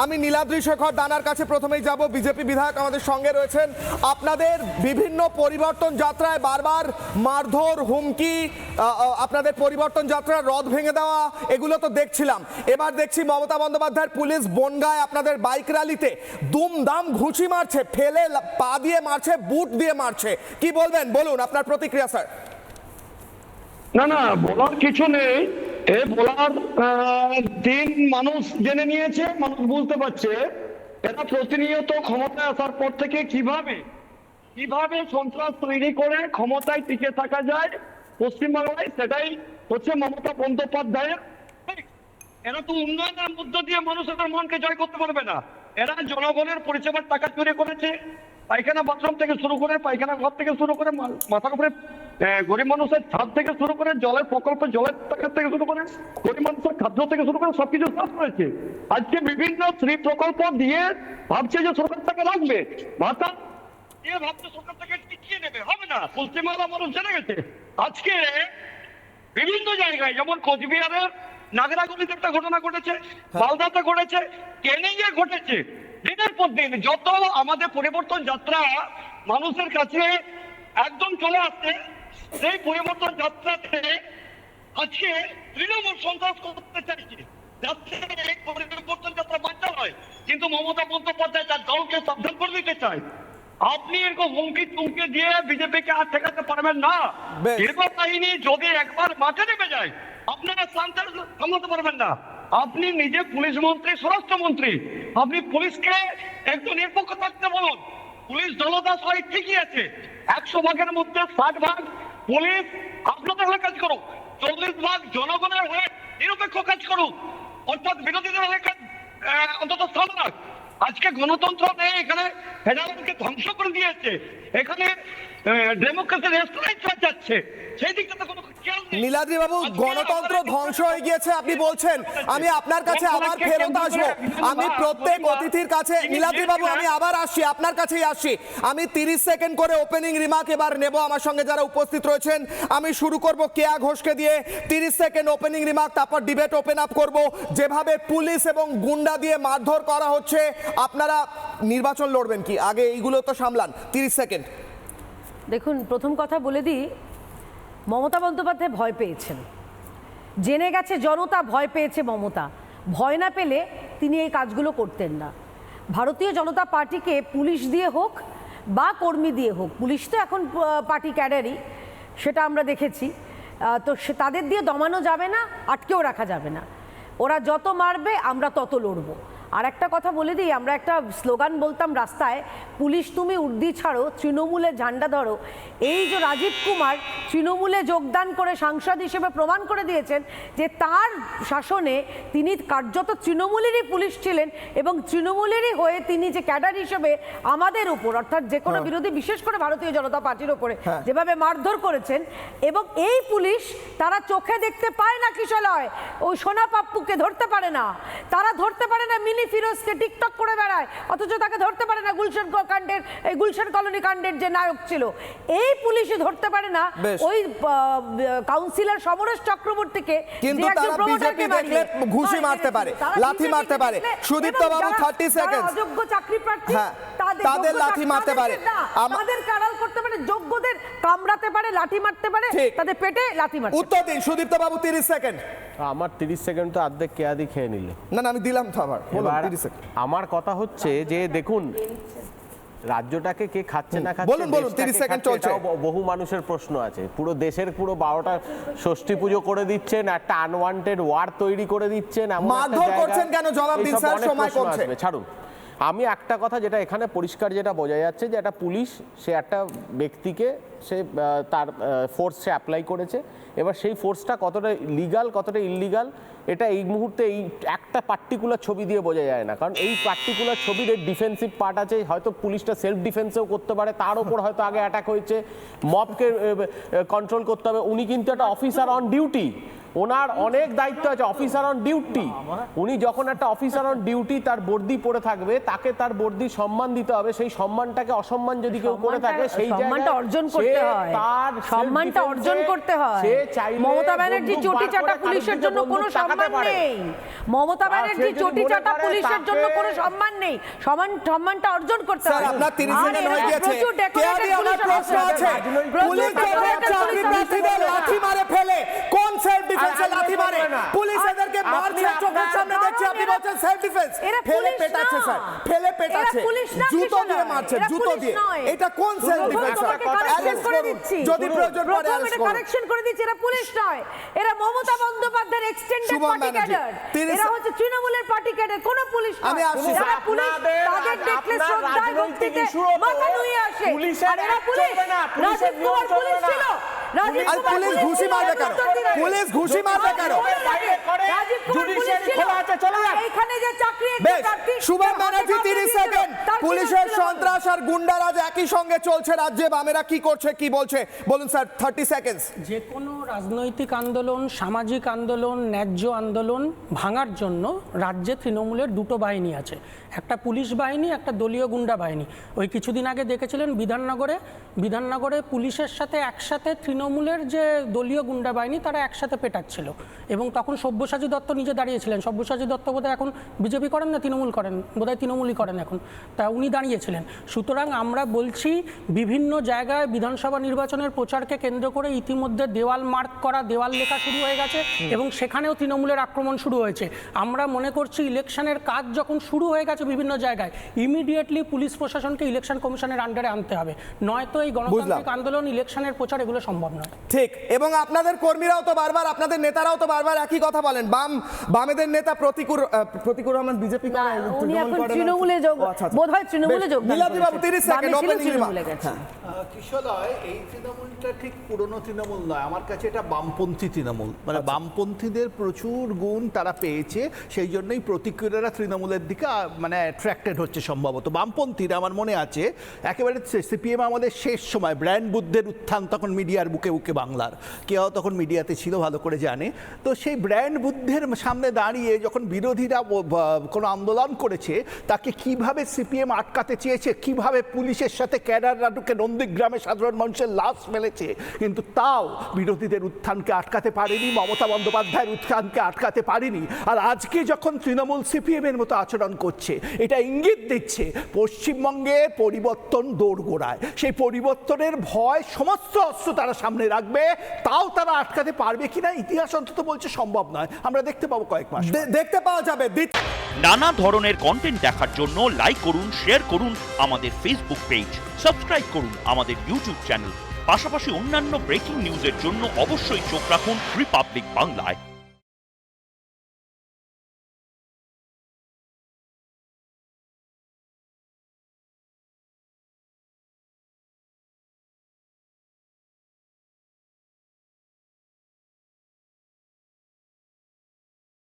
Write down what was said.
আমি নীলাদ্রি শেখর দানার কাছে প্রথমেই যাব। বিজেপি বিধায়ক আমাদের সঙ্গে রয়েছেন। আপনাদের বিভিন্ন পরিবর্তন যাত্রায় বারবার মারধর, হুমকি, আপনাদের পরিবর্তন যাত্রার রথ ভেঙে দেওয়া, এগুলো তো দেখছিলাম। এবার দেখছি মমতা বন্দ্যোপাধ্যায়ের পুলিশ বনগায় আপনাদের বাইক র্যালিতে দুমদাম ঘুষি মারছে, ফেলে পা দিয়ে মারছে, বুট দিয়ে মারছে। কি বলবেন, বলুন আপনার প্রতিক্রিয়া স্যার। না না, বলার কিছু নেই। এ বলার দিন মানুষ জেনে নিয়েছে, মানুষ বুঝতে পারছে এরা প্রতিনিয়ত ক্ষমতায় আসার পর থেকে কিভাবে সন্ত্রাস তৈরি করে ক্ষমতায় টিকে থাকা যায় পশ্চিমবাংলায়, সেটাই হচ্ছে মমতা বন্দ্যোপাধ্যায়ের। এরা তো উন্নয়নের মধ্য দিয়ে মানুষের মনকে জয় করতে পারবে না। এরা জনগণের পরিষেবার টাকা চুরি করেছে, পায়খানা বাথরুম থেকে শুরু করে, পায়খানা ঘর থেকে শুরু করে, মাথার উপরে গরিব মানুষের ছাদ থেকে শুরু করে, জলের প্রকল্পে জলের টাকা থেকে শুরু করে, গরিব মানুষের খাদ্য থেকে শুরু করে সবকিছু চাষ করেছে। আজকে বিভিন্ন শ্রী প্রকল্প দিয়ে ভাবছে যে সরকার তাকে রাখবে, ভাতা দিয়ে ভাবছে সরকার তাকে টিকিয়ে নেবে। হবে না, পশ্চিমবাংলা মানুষ জেনে গেছে। আজকে বিভিন্ন জায়গায়, যেমন কোচবিহারের নাগরাগুলিতে একটা ঘটনা ঘটেছে, মালদাতে ঘটেছে, ক্যানিংয়ে ঘটেছে। দিনের পর দিন যত আমাদের পরিবর্তন যাত্রা মানুষের কাছে একদম চলে আসছে, সেই পরিবর্তন যাত্রাতে আজকে তৃণমূল সন্ত্রাস করতে চাইছে, যাতে এই পরিবর্তন যাত্রা বাধ্য হয়। কিন্তু মমতা বন্দ্যোপাধ্যায় তার দলকে সাবধান করে দিতে চায়, আপনি এরকম হুমকি টুমকি দিয়ে বিজেপিকে আর ঠেকাতে পারবেন না। নির্বাচন বাহিনী যদি একবার মাঠে নেমে যায়, আপনারা সামলাতে পারবেন না। আপনি নিজে পুলিশ মন্ত্রী, স্বরাষ্ট্রমন্ত্রী, আপনি পুলিশকে একটু নিরপেক্ষ থাকতে বলুন। পুলিশ জনতা সবাই ঠিকই আছে, 100 ভাগের মধ্যে 60 ভাগ পুলিশ আপনাদের হয়ে কাজ করুক, 40 ভাগ জনগণের হয়ে নিরপেক্ষ কাজ করুক, অর্থাৎ বিরোধীদের হয়ে অন্তত স্থান রাখ। আজকে গণতন্ত্র নেই এখানে, ফেডারেলকে ধ্বংস করে দিয়েছে, এখানে ডেমোক্রেসির রেস্টুরেন্ট যাচ্ছে, সেই দিকটাতে কোনো খেয়াল নেই। নীলাদ্রি বাবু, গণতন্ত্র ধ্বংস হয়ে গিয়েছে আপনি বলছেন। আমি আপনার কাছে আবার ফেরত আসবো। আমি প্রত্যেক অতিথির কাছে, নীলাদ্রি বাবু আমি আবার আসছি, আপনার কাছেই আসছি। আমি 30 সেকেন্ড করে ওপেনিং রিমার্ক এবার নেব। আমার সঙ্গে যারা উপস্থিত রয়েছেন, আমি শুরু করব কেয়া ঘোষকে দিয়ে। 30 সেকেন্ড ওপেনিং রিমার্ক, তারপর ডিবেট ওপেন আপ করব। যেভাবে পুলিশ এবং গুন্ডা দিয়ে মারধর করা হচ্ছে, আপনারা নির্বাচন লড়বেন কি? আগে এইগুলো তো সামলান। 30 সেকেন্ড। দেখুন, প্রথম কথা বলে দিই, মমতা বন্দ্যোপাধ্যায় ভয় পেয়েছেন, জেনে গেছে জনতা ভয় পেয়েছে। মমতা ভয় না পেলে তিনি এই কাজগুলো করতেন না। ভারতীয় জনতা পার্টিকে পুলিশ দিয়ে হোক বা কর্মী দিয়ে হোক, পুলিশ তো এখন পার্টি ক্যাডারই, সেটা আমরা দেখেছি, তো তাদের দিয়ে দমানো যাবে না, আটকেও রাখা যাবে না। ওরা যত মারবে আমরা তত লড়বো। আর একটা কথা বলে দিই, আমরা একটা স্লোগান বলতাম রাস্তায়, পুলিশ তুমি উর্দি ছাড়ো, তৃণমূলে ঝান্ডা ধরো। এই যে রাজীব কুমার তৃণমূলে যোগদান করে সাংসদ হিসেবে প্রমাণ করে দিয়েছেন যে তার শাসনে তিনি কার্যত তৃণমূলেরই পুলিশ ছিলেন, এবং তৃণমূলেরই হয়ে তিনি যে ক্যাডার হিসেবে আমাদের উপর, অর্থাৎ যে কোনো বিরোধী, বিশেষ করে ভারতীয় জনতা পার্টির উপরে যেভাবে মারধর করেছেন। এবং এই পুলিশ তারা চোখে দেখতে পায় না কিশলয়, ওই সোনা পাপ্পুকে ধরতে পারে না, তারা ধরতে পারে না মিনি ফিরোজকে, টিকটক করে বেড়ায়, অথচ তাকে ধরতে পারে না গুলশান কাণ্ডের, এই গুলশান কলোনি কাণ্ডের যে নায়ক ছিল, এই পুলিশই ধরতে পারে না ওই কাউন্সিলর সমরেশ চক্রবর্তীকে। কিন্তু তারা বিজেপি দেখলে ঘুষি মারতে পারে, লাথি মারতে পারে। সুদীপ্ত বাবু 30 সেকেন্ড। অযোগ্য চাকরি প্রার্থী তাদের লাথি মারতে পারে, আমাদের কারাল করতে পারে, যোগ্যদের কামড়াতে পারে, লাঠি মারতে পারে, তাদের পেটে লাথি মারতে। উত্তর দিন সুদীপ্ত বাবু। 30 সেকেন্ড। আমার 30 সেকেন্ড তো অর্ধেক কেয়াদি খেয়ে নিলে। না না, আমি দিলাম তো আবার। আমার কথা হচ্ছে যে দেখুন, রাজ্যটাকে কে খাচ্ছে না খাচ্ছে, বলুন বলুন, 30 সেকেন্ড চলছে। বহু মানুষের প্রশ্ন আছে। পুরো দেশের পুরো 12টা ষষ্ঠী পুজো করে দিচ্ছেন, একটা আনওয়ান্টেড ওয়ার তৈরি করে দিচ্ছেন, মারধর করছেন কেন? জবাব দিন স্যার, সময় কমছে। ছাড়ুন, আমি একটা কথা যেটা এখানে পরিষ্কার যেটা বোঝা যাচ্ছে, যে একটা পুলিশ সে একটা ব্যক্তিকে সে তার ফোর্স অ্যাপ্লাই করেছে। এবার সেই ফোর্সটা কতটা লিগাল কতটা ইললিগাল, এটা এই মুহূর্তে এই একটা পার্টিকুলার ছবি দিয়ে বোঝা যায় না। কারণ এই পার্টিকুলার ছবির ডিফেন্সিভ পার্ট আছে, হয়তো পুলিশটা সেলফ ডিফেন্সেও করতে পারে, তার ওপর হয়তো আগে অ্যাটাক হয়েছে, মবকে কন্ট্রোল করতে হবে। উনি কিন্তু একটা অফিসার অন ডিউটি, ওনার অনেক দায়িত্ব আছে, অফিসার অন ডিউটি। উনি যখন একটা অফিসার অন ডিউটি তার বর্দি পড়ে থাকবে, তাকে তার বর্দি সম্মান দিতে হবে। সেই সম্মানটাকে অসম্মান যদি কেউ করে থাকে, সেই সম্মানটা অর্জন করতে হয়, সম্মানটা অর্জন করতে হয়। মমতা ব্যানার্জি চটি চাটা পুলিশের জন্য কোনো সম্মান নেই, মমতা ব্যানার্জি চটি চাটা পুলিশের জন্য কোনো সম্মান নেই, সম্মানটা অর্জন করতে হয়। স্যার আপনার 30 সেকেন্ড হয়ে গেছে। কেয়াদি, আমার প্রশ্ন আছে, পুলিশ যখন চাকরি প্রার্থীদের লাথি মারে ফেলে, কোন সেলফ ডিফেন্সে লাথি মারে? পুলিশ এদেরকে মারছে, চোখের সামনে দেখছে, আপনি বলছেন সেলফ ডিফেন্স। ফেলে পেটাচ্ছে স্যার, ফেলে পেটাচ্ছে, জুতো দিয়ে মারছে, জুতো দিয়ে। এটা কোন সেলফ ডিফেন্স? অ্যারেস্ট করুন, যদি প্রয়োজন পড়ে অ্যারেস্ট করুন। কারেকশন করে দিচ্ছি, এরা পুলিশ নয়, এরা মমতা বন্দ্যোপাধ্যায়ের এক্সটেন্ডেড পার্টি ক্যাডার, এরা হচ্ছে তৃণমূলের পার্টি ক্যাডার, কোন পুলিশ নয়। আমি আসছি, যারা পুলিশ তাদের দেখলে শ্রদ্ধায় ভক্তিতে মাথা নুয়ে আসে, আর এরা পুলিশ। রাজীব কুমার পুলিশ ছিল, রাজীব আর কুমার পুলিশ ঘুষি মারবে কেন? পুলিশ ঘুষি মারবে কেন? রাজীব কুমার পুলিশ ছিল। এইখানে যে চাকরি বেশ, শুভম ব্যানার্জি 30 সেকেন্ড। পুলিশের সন্ত্রাস আর গুন্ডারাজ একই সঙ্গে চলছে রাজ্যে, বামেরা কি করছে, কি বলছে বলুন স্যার, 30 সেকেন্ডস। যে কোনো রাজনৈতিক আন্দোলন, সামাজিক আন্দোলন, ন্যায্য আন্দোলন ভাঙার জন্য রাজ্যে তৃণমূলের দুটো বাহিনী আছে, একটা পুলিশ বাহিনী, একটা দলীয় গুন্ডা বাহিনী। ওই কিছুদিন আগে দেখেছিলেন বিধাননগরে পুলিশের সাথে একসাথে তৃণমূলের যে দলীয় গুন্ডা বাহিনী তারা একসাথে পেটাচ্ছিল, এবং তখন সব্যসাচী দত্ত নিজে দাঁড়িয়েছিলেন। সব্যসাচী দত্ত বোধহয় এখন বিজেপি করেন না তৃণমূল করেন, বোধহয় তৃণমূলই করেন এখন, তা উনি দাঁড়িয়েছিলেন। সুতরাং আমরা বলছি বিভিন্ন জায়গায় বিধানসভা নির্বাচনের প্রচারকে কেন্দ্র করে ইতিমধ্যে দেওয়াল মার্ক করা, দেওয়াল লেখা শুরু হয়ে গেছে, এবং সেখানেও তৃণমূলের আক্রমণ শুরু হয়েছে। আমরা মনে করছি ইলেকশনের কাজ যখন শুরু হয়ে গেছে বিভিন্ন জায়গায়, ইমিডিয়েটলি পুলিশ প্রশাসনকে ইলেকশন কমিশনের আন্ডারে আনতে হবে, নয়তো এই গণতান্ত্রিক আন্দোলন, ইলেকশনের প্রচার এগুলো সম্ভব নয়। ঠিক, এবং আপনাদের কর্মীরাও তো বারবার, আপনাদের নেতারাও তো বারবার একই কথা বলেন। বামেদের নেতা প্রতিকুর রহমান বিজেপি করে, উনি এখন তৃণমূলে যোগ, বোধহয় তৃণমূলে যোগ। নীলাদ্রি বাবু 30 সেকেন্ড, ওপেনিং রিমার্ক। কিশোরয়, এই তৃণমূলটা ঠিক পুরনো তৃণমূল নয়, আমার কাছে এটা বামপন্থী তৃণমূল। মানে বামপন্থীদের প্রচুর গুণ তারা পেয়েছে, সেই জন্যই প্রতিক্রিয়ারা তৃণমূলের দিকে মানে অ্যাট্রাক্টেড হচ্ছে সম্ভবত। বামপন্থীরা আমার মনে আছে একেবারে সিপিএম আমাদের শেষ সময়, ব্র্যান্ড বুদ্ধের উত্থান তখন মিডিয়ার বুকে বুকে বাংলার, কেউ তখন মিডিয়াতে ছিল ভালো করে জানে। তো সেই ব্র্যান্ড বুদ্ধের সামনে দাঁড়িয়ে যখন বিরোধীরা কোনো আন্দোলন করেছে, তাকে কিভাবে সিপিএম আটকাতে চেয়েছে, কিভাবে পুলিশের সাথে ক্যাডাররা ঢুকে নন্দীগ্রামে সাধারণ মানুষের লাশ ফেলেছে, কিন্তু তাও বিরোধীদের উত্থানকে আটকাতে পারেনি, মমতা বন্দ্যোপাধ্যায়ের উত্থানকে আটকাতে পারেনি। আর আজকে যখন তৃণমূল সিপিএম এর মতো আচরণ করছে, এটা ইঙ্গিত দিচ্ছে পশ্চিমবঙ্গের পরিবর্তন দোরগোড়ায়। সেই পরিবর্তনের ভয় সমস্ত অস্ত্র তারা সামনে রাখবে, তাও তারা আটকাতে পারবে কিনা ইতিহাস অন্তত বলছে সম্ভব নয়। আমরা দেখতে পাবো কয়েক মাস, দেখতে পাওয়া যাবে। নানা ধরনের কন্টেন্ট দেখার জন্য লাইক করুন, শেয়ার করুন আমাদের ফেসবুক পেজ, সাবস্ক্রাইব করুন আমাদের ইউটিউব চ্যানেল। পাশাপাশি অন্যান্য ব্রেকিং নিউজের জন্য অবশ্যই চোখ রাখুন রিপাবলিক বাংলায়।